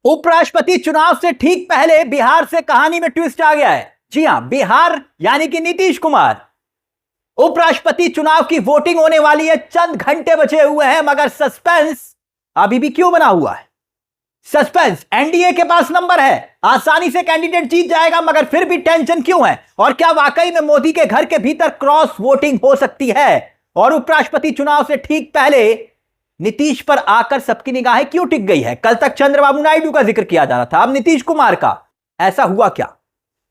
उपराष्ट्रपति चुनाव से ठीक पहले बिहार से कहानी में ट्विस्ट आ गया है। जी हां, बिहार यानी कि नीतीश कुमार। उपराष्ट्रपति चुनाव की वोटिंग होने वाली है, चंद घंटे बचे हुए हैं, मगर सस्पेंस अभी भी क्यों बना हुआ है? सस्पेंस, एनडीए के पास नंबर है, आसानी से कैंडिडेट जीत जाएगा, मगर फिर भी टेंशन क्यों है? और क्या वाकई में मोदी के घर के भीतर क्रॉस वोटिंग हो सकती है? और उपराष्ट्रपति चुनाव से ठीक पहले नीतीश पर आकर सबकी निगाहें क्यों टिक गई है? कल तक चंद्रबाबू नायडू का जिक्र किया जा रहा था, अब नीतीश कुमार का। ऐसा हुआ क्या?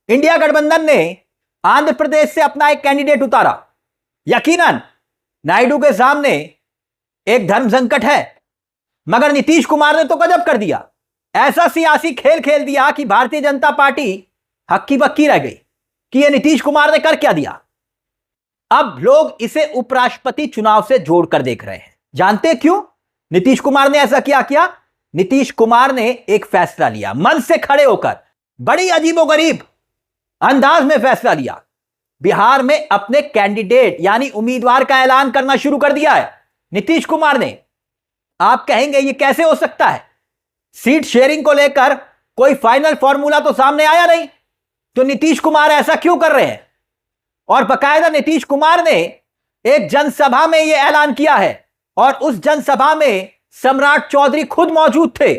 इंडिया गठबंधन ने आंध्र प्रदेश से अपना एक कैंडिडेट उतारा। यकीनन नायडू के सामने एक धर्म संकट है, मगर नीतीश कुमार ने तो गजब कर दिया। ऐसा सियासी खेल खेल दिया कि भारतीय जनता पार्टी हक्की बक्की रह गई कि यह नीतीश कुमार ने कर क्या दिया। अब लोग इसे उपराष्ट्रपति चुनाव से जोड़कर देख रहे हैं। जानते क्यों नीतीश कुमार ने ऐसा किया? नीतीश कुमार ने एक फैसला लिया, मन से खड़े होकर, बड़ी अजीबोगरीब अंदाज में फैसला लिया। बिहार में अपने कैंडिडेट यानी उम्मीदवार का ऐलान करना शुरू कर दिया है नीतीश कुमार ने। आप कहेंगे ये कैसे हो सकता है? सीट शेयरिंग को लेकर कोई फाइनल फॉर्मूला तो सामने आया नहीं, तो नीतीश कुमार ऐसा क्यों कर रहे हैं? और बकायदा नीतीश कुमार ने एक जनसभा में यह ऐलान किया है, और उस जनसभा में सम्राट चौधरी खुद मौजूद थे।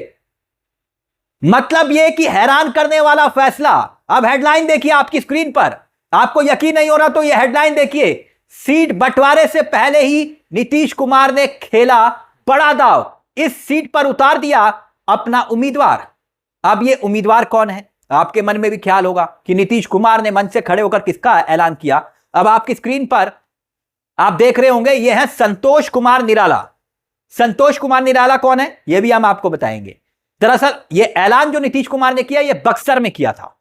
मतलब यह कि हैरान करने वाला फैसला। अब हेडलाइन देखिए आपकी स्क्रीन पर, आपको यकीन नहीं हो रहा तो यह हेडलाइन देखिए। सीट बंटवारे से पहले ही नीतीश कुमार ने खेला बड़ा दांव, इस सीट पर उतार दिया अपना उम्मीदवार। अब यह उम्मीदवार कौन है? आपके मन में भी ख्याल होगा कि नीतीश कुमार ने मन से खड़े होकर किसका ऐलान किया। अब आपकी स्क्रीन पर आप देख रहे होंगे, यह है संतोष कुमार निराला। संतोष कुमार निराला कौन है यह भी हम आपको बताएंगे। दरअसल यह ऐलान जो नीतीश कुमार ने किया यह बक्सर में किया था।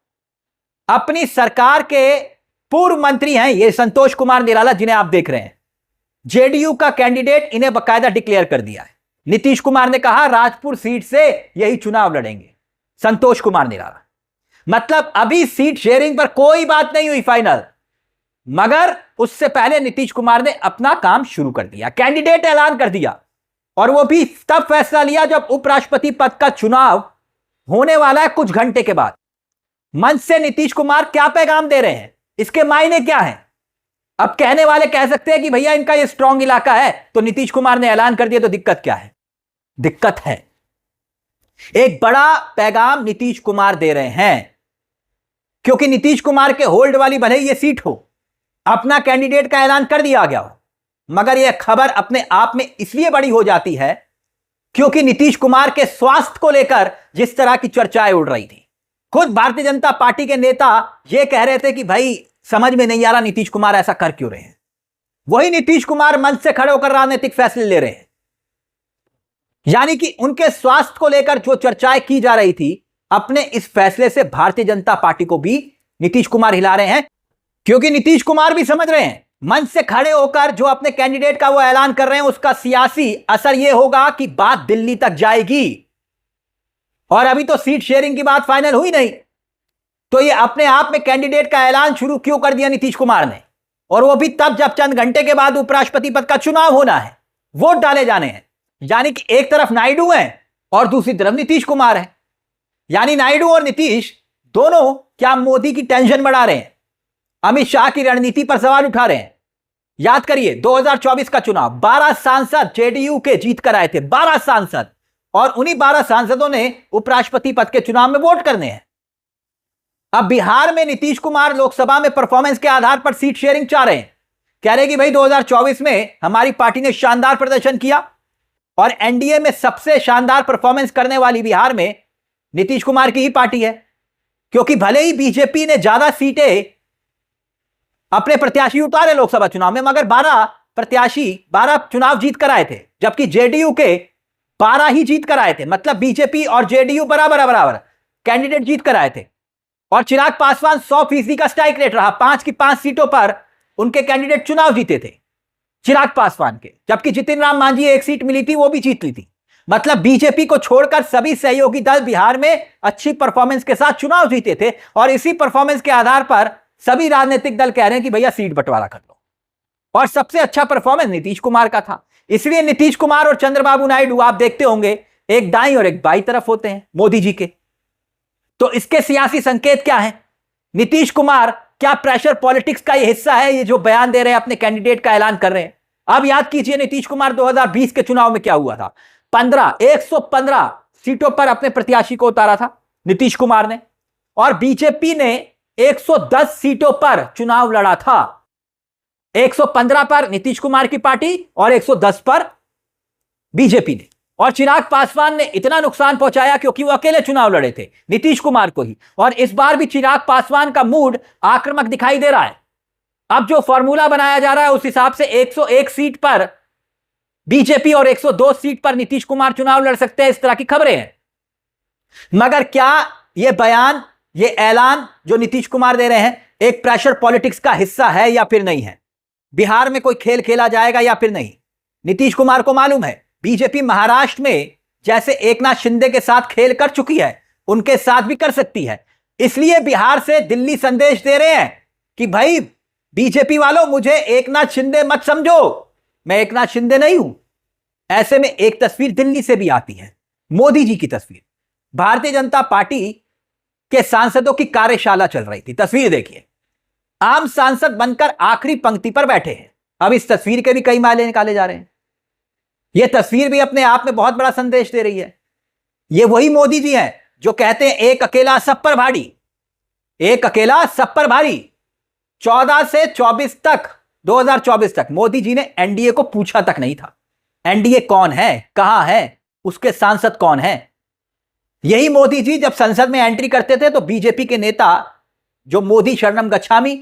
अपनी सरकार के पूर्व मंत्री हैं ये संतोष कुमार निराला, जिन्हें आप देख रहे हैं। जेडीयू का कैंडिडेट इन्हें बकायदा डिक्लेयर कर दिया है। नीतीश कुमार ने कहा राजपुर सीट से यही चुनाव लड़ेंगे संतोष कुमार निराला। मतलब अभी सीट शेयरिंग पर कोई बात नहीं हुई फाइनल, मगर उससे पहले नीतीश कुमार ने अपना काम शुरू कर दिया, कैंडिडेट ऐलान कर दिया। और वो भी तब फैसला लिया जब उपराष्ट्रपति पद का चुनाव होने वाला है कुछ घंटे के बाद। मंच से नीतीश कुमार क्या पैगाम दे रहे हैं, इसके मायने क्या हैं? अब कहने वाले कह सकते हैं कि भैया इनका ये स्ट्रांग इलाका है, तो नीतीश कुमार ने ऐलान कर दिया तो दिक्कत क्या है? दिक्कत है, एक बड़ा पैगाम नीतीश कुमार दे रहे हैं। क्योंकि नीतीश कुमार के होल्ड वाली भले ही ये सीट हो, अपना कैंडिडेट का ऐलान कर दिया गया हो, मगर यह खबर अपने आप में इसलिए बड़ी हो जाती है क्योंकि नीतीश कुमार के स्वास्थ्य को लेकर जिस तरह की चर्चाएं उड़ रही थी। खुद भारतीय जनता पार्टी के नेता यह कह रहे थे कि भाई समझ में नहीं आ रहा नीतीश कुमार ऐसा कर क्यों रहे हैं। वही नीतीश कुमार मंच से खड़े होकर राजनीतिक फैसले ले रहे हैं। यानी कि उनके स्वास्थ्य को लेकर जो चर्चाएं की जा रही थी, अपने इस फैसले से भारतीय जनता पार्टी को भी नीतीश कुमार हिला रहे हैं। क्योंकि नीतीश कुमार भी समझ रहे हैं मंच से खड़े होकर जो अपने कैंडिडेट का वो ऐलान कर रहे हैं, उसका सियासी असर यह होगा कि बात दिल्ली तक जाएगी। और अभी तो सीट शेयरिंग की बात फाइनल हुई नहीं, तो ये अपने आप में कैंडिडेट का ऐलान शुरू क्यों कर दिया नीतीश कुमार ने? और वो भी तब जब चंद घंटे के बाद उपराष्ट्रपति पद का चुनाव होना है, वोट डाले जाने हैं। यानी कि एक तरफ नायडू है और दूसरी तरफ नीतीश कुमार है। यानी नायडू और नीतीश दोनों क्या मोदी की टेंशन बढ़ा रहे हैं, अमित शाह की रणनीति पर सवाल उठा रहे हैं। याद करिए 2024 का चुनाव, 12 सांसद जेडीयू के जीत कर आए थे, 12 सांसद, और उन्हीं 12 सांसदों ने उपराष्ट्रपति पद के चुनाव में वोट करने हैं। अब बिहार में नीतीश कुमार लोकसभा में परफॉर्मेंस के आधार पर सीट शेयरिंग चाह रहे हैं। कह रहे कि भाई 2024 में हमारी पार्टी ने शानदार प्रदर्शन किया, और एनडीए में सबसे शानदार परफॉर्मेंस करने वाली बिहार में नीतीश कुमार की ही पार्टी है। क्योंकि भले ही बीजेपी ने ज्यादा सीटें अपने प्रत्याशी उतारे लोकसभा चुनाव में, मगर 12 प्रत्याशी 12 चुनाव जीत कर आए थे, जबकि जेडीयू के 12 ही जीत कर आए थे। मतलब बीजेपी और जेडीयू बराबर कैंडिडेट जीत कर आए थे। और चिराग पासवान 100% का स्ट्राइक रेट रहा, 5 की 5 सीटों पर उनके कैंडिडेट चुनाव जीते थे चिराग पासवान के, जबकि जितिन राम मांझी एक सीट मिली थी, वो भी जीत ली थी। मतलब बीजेपी को छोड़कर सभी सहयोगी दल बिहार में अच्छी परफॉर्मेंस के साथ चुनाव जीते थे, और इसी परफॉर्मेंस के आधार पर सभी राजनीतिक दल कह रहे हैं कि भैया सीट बंटवारा कर लो। और सबसे अच्छा परफॉर्मेंस नीतीश कुमार का था। इसलिए नीतीश कुमार और चंद्रबाबू नायडू, आप देखते होंगे एक दाईं और एक बाईं तरफ होते हैं मोदी जी के। तो इसके सियासी संकेत क्या है? नीतीश कुमार क्या प्रेशर पॉलिटिक्स का ये हिस्सा है, ये जो बयान दे रहे हैं, अपने कैंडिडेट का ऐलान कर रहे हैं? अब याद कीजिए नीतीश कुमार 2020 के चुनाव में क्या हुआ था। 115 सीटों पर अपने प्रत्याशी को उतारा था नीतीश कुमार ने, और बीजेपी ने 110 सीटों पर चुनाव लड़ा था। 115 पर नीतीश कुमार की पार्टी और 110 पर बीजेपी ने। और चिराग पासवान ने इतना नुकसान पहुंचाया क्योंकि वो अकेले चुनाव लड़े थे, नीतीश कुमार को ही। और इस बार भी चिराग पासवान का मूड आक्रामक दिखाई दे रहा है। अब जो फॉर्मूला बनाया जा रहा है उस हिसाब से 101 सीट पर बीजेपी और 102 सीट पर नीतीश कुमार चुनाव लड़ सकते हैं, इस तरह की खबरें हैं। मगर क्या यह बयान, यह ऐलान जो नीतीश कुमार दे रहे हैं, एक प्रेशर पॉलिटिक्स का हिस्सा है या फिर नहीं है? बिहार में कोई खेल खेला जाएगा या फिर नहीं? नीतीश कुमार को मालूम है बीजेपी महाराष्ट्र में जैसे एकनाथ शिंदे के साथ खेल कर चुकी है, उनके साथ भी कर सकती है। इसलिए बिहार से दिल्ली संदेश दे रहे हैं कि भाई बीजेपी वालों, मुझे एकनाथ शिंदे मत समझो, मैं एकनाथ शिंदे नहीं हूं। ऐसे में एक तस्वीर दिल्ली से भी आती है, मोदी जी की तस्वीर। भारतीय जनता पार्टी के सांसदों की कार्यशाला चल रही थी। तस्वीर देखिए, आम सांसद बनकर आखिरी पंक्ति पर बैठे हैं। अब इस तस्वीर के भी कई मायने निकाले जा रहे हैं। यह तस्वीर भी अपने आप में बहुत बड़ा संदेश दे रही है। यह वही मोदी जी हैं जो कहते हैं एक अकेला सब पर भारी, एक अकेला सब पर भारी। 14 से 24 तक, 2024 तक मोदी जी ने एनडीए को पूछा तक नहीं था, एनडीए कौन है, कहां है, उसके सांसद कौन है। यही मोदी जी जब संसद में एंट्री करते थे तो बीजेपी के नेता जो मोदी शरणम गच्छामी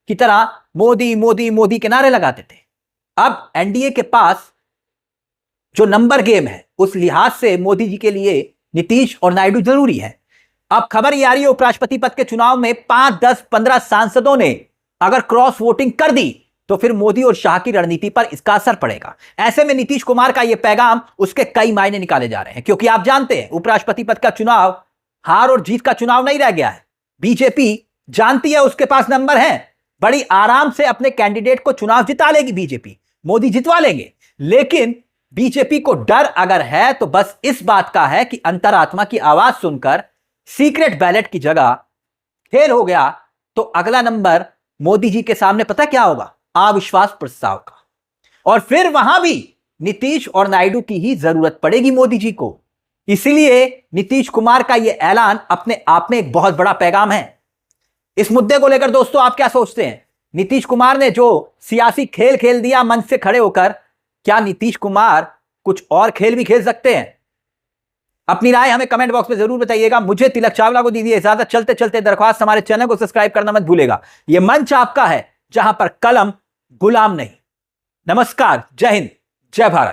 की तरह मोदी मोदी मोदी के नारे लगाते थे। अब एनडीए के पास जो नंबर गेम है, उस लिहाज से मोदी जी के लिए नीतीश और नायडू जरूरी है। अब खबर ये आ रही है उपराष्ट्रपति पद के चुनाव में 5, 10, 15 सांसदों ने अगर क्रॉस वोटिंग कर दी तो फिर मोदी और शाह की रणनीति पर इसका असर पड़ेगा। ऐसे में नीतीश कुमार का यह पैगाम, उसके कई मायने निकाले जा रहे हैं, क्योंकि आप जानते हैं उपराष्ट्रपति पद का चुनाव हार और जीत का चुनाव नहीं रह गया है। बीजेपी जानती है उसके पास नंबर है, बड़ी आराम से अपने कैंडिडेट को चुनाव जिता लेगी बीजेपी, मोदी जितवा लेंगे। लेकिन बीजेपी को डर अगर है तो बस इस बात का है कि अंतरात्मा की आवाज सुनकर सीक्रेट बैलेट की जगह खेल हो गया तो अगला नंबर मोदी जी के सामने पता क्या होगा? अविश्वास प्रस्ताव का। और फिर वहां भी नीतीश और नायडू की ही जरूरत पड़ेगी मोदी जी को। इसलिए नीतीश कुमार का यह ऐलान अपने आप में एक बहुत बड़ा पैगाम है। इस मुद्दे को लेकर दोस्तों आप क्या सोचते हैं? नीतीश कुमार ने जो सियासी खेल खेल दिया मंच से खड़े होकर, क्या नीतीश कुमार कुछ और खेल भी खेल सकते हैं? अपनी राय हमें कमेंट बॉक्स में जरूर बताइएगा। मुझे तिलक चावला को दीजिए इजाजत। चलते चलते दरख्वास्त, हमारे चैनल को सब्सक्राइब करना मत भूलेगा। यह मंच आपका है जहां पर कलम गुलाम नहीं। नमस्कार, जय हिंद, जय भारत।